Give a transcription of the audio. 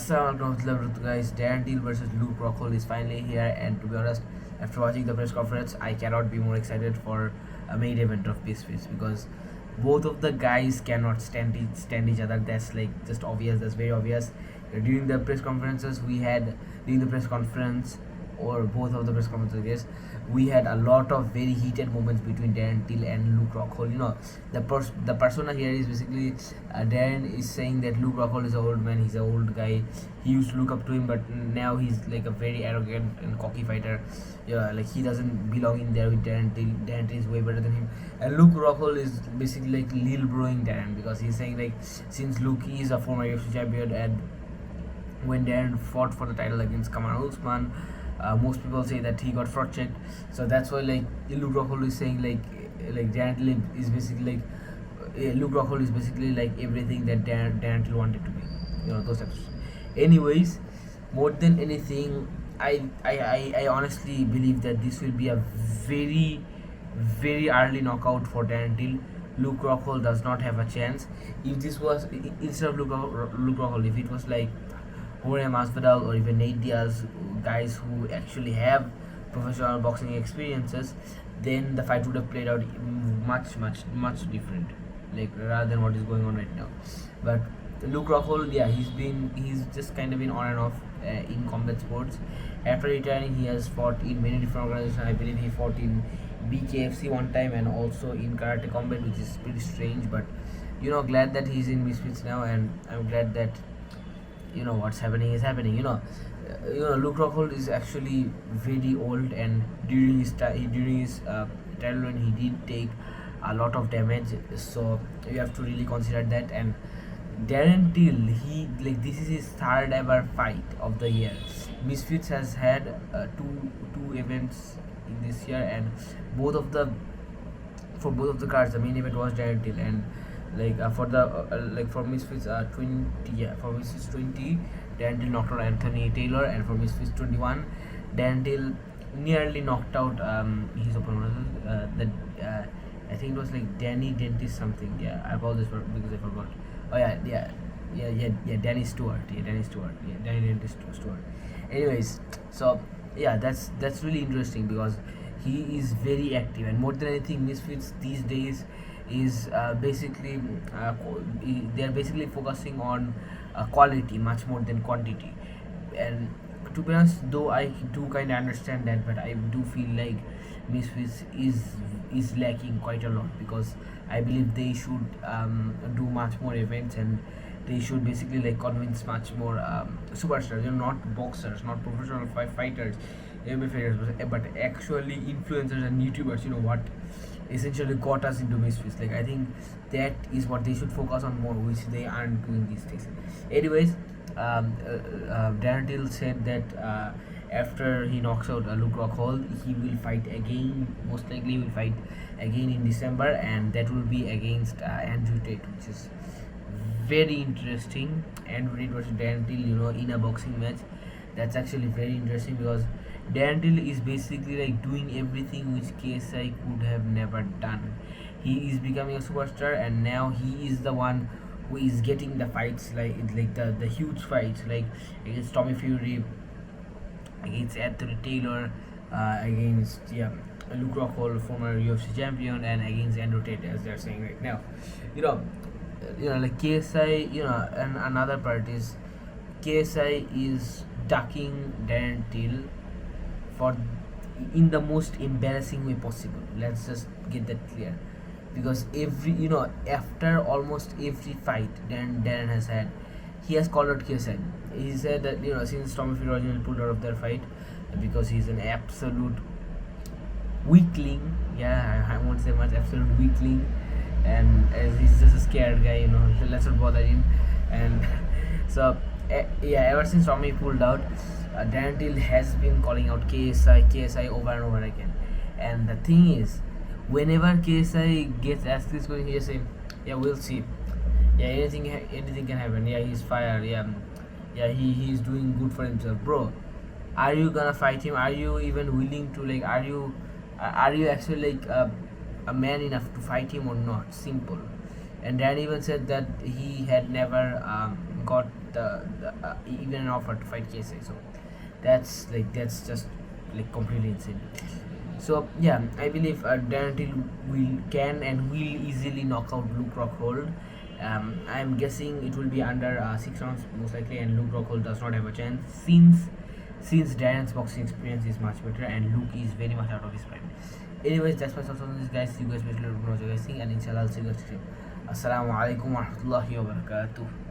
Assalamualaikum guys. Darren Till versus Luke Rockhold is finally here, and to be honest, after watching the press conference, I cannot be more excited for a main event of this face because both of the guys cannot stand each other. That's like just obvious. That's very obvious. During the press conferences we had during the press conference or both of the press conferences, I guess, we had a lot of very heated moments between Darren Till and Luke Rockhold. The persona here is basically Darren is saying that Luke Rockhold is an old man, he's an old guy. He used to look up to him, but now he's like a very arrogant and cocky fighter. Yeah, like he doesn't belong in there with Darren Till. Darren Till is way better than him. And Luke Rockhold is basically like lil broing Darren because he's saying like since Luke is a former UFC champion and when Darren fought for the title against Kamar Usman, most people say that he got fraud checked. So that's why like Luke Rockhold is saying like Darren Till is basically like Luke Rockhold is basically like everything that Darren Till wanted to be. Those types. Anyways, more than anything, I honestly believe that this will be a very early knockout for Darren Till. Luke Rockhold does not have a chance. If this was instead of Luke Rockhold, if it was like Jorge Masvidal or even Nate Diaz, guys who actually have professional boxing experiences, then the fight would have played out much different, like rather than what is going on right now. But Luke Rockhold, yeah, he's just kind of been on and off in combat sports. After retiring, he has fought in many different organizations. I believe he fought in BKFC one time and also in Karate Combat, which is pretty strange. But glad that he's in Misfits now, and I'm glad that what's happening is happening. Luke Rockhold is actually very old, and during his title run, he did take a lot of damage. So you have to really consider that. And Darren Till, this is his third ever fight of the year. Misfits has had two events in this year, and both of the cards, the main event was Darren Till, and for Misfits 20, Darren Till knocked out Anthony Taylor, and for Misfits 21, Darren Till nearly knocked out his opponent. I think it was like Danny Dentist something. Yeah, I apologize because I forgot. Oh yeah, Danny Stewart. Yeah, Danny Dentist Stewart. Anyways, so yeah, that's really interesting because he is very active, and more than anything, Misfits these days is basically they are basically focusing on quality much more than quantity. And to be honest, though I do kind of understand that, but I do feel like Misfits is lacking quite a lot because I believe they should do much more events, and they should basically like convince much more superstars, not boxers, not professional fighters, MMA fighters, but actually influencers and YouTubers. What essentially got us into Misfits. Like I think that is what they should focus on more, which they aren't doing these days. Anyways, Darren Till said that after he knocks out Luke Rockhold, he will fight again. Most likely, he will fight again in December, and that will be against Andrew Tate, which is very interesting. Andrew Tate versus Darren Till, in a boxing match. That's actually very interesting because Darren Till is basically like doing everything which KSI could have never done. He is becoming a superstar, and now he is the one who is getting the fights, like the huge fights, like against Tommy Fury, against Anthony Taylor, against Luke Rockhold, former UFC champion, and against Andrew Tate, as they're saying right now. Like KSI, and another part is KSI is ducking Darren Till for in the most embarrassing way possible. Let's just get that clear, because after almost every fight Darren has had, he has called out KSI. He said that since Tommy Fury originally pulled out of their fight because he's an absolute weakling. Yeah, I won't say much. Absolute weakling, and as he's just a scared guy. Let's not bother him. And so ever since Tommy pulled out, Darren Till has been calling out KSI over and over again. And the thing is, whenever KSI gets asked this question, he just say, "Yeah, we'll see. Yeah, anything can happen. Yeah, he's fired. Yeah, he's doing good for himself, bro. Are you gonna fight him? Are you even willing to are you actually a man enough to fight him or not? Simple." And Dan even said that he had never got even an offer to fight KSI. So that's just like completely insane. So yeah, I believe Darren Till can and will easily knock out Luke Rockhold. I'm guessing it will be under 6 rounds most likely, and Luke Rockhold does not have a chance since Darren's boxing experience is much better and Luke is very much out of his prime. Anyways, that's my thoughts on this, guys. You guys basically know what you guys think, and inshallah I'll see you guys next time. Assalamu alaikum warahmatullahi wabarakatuh.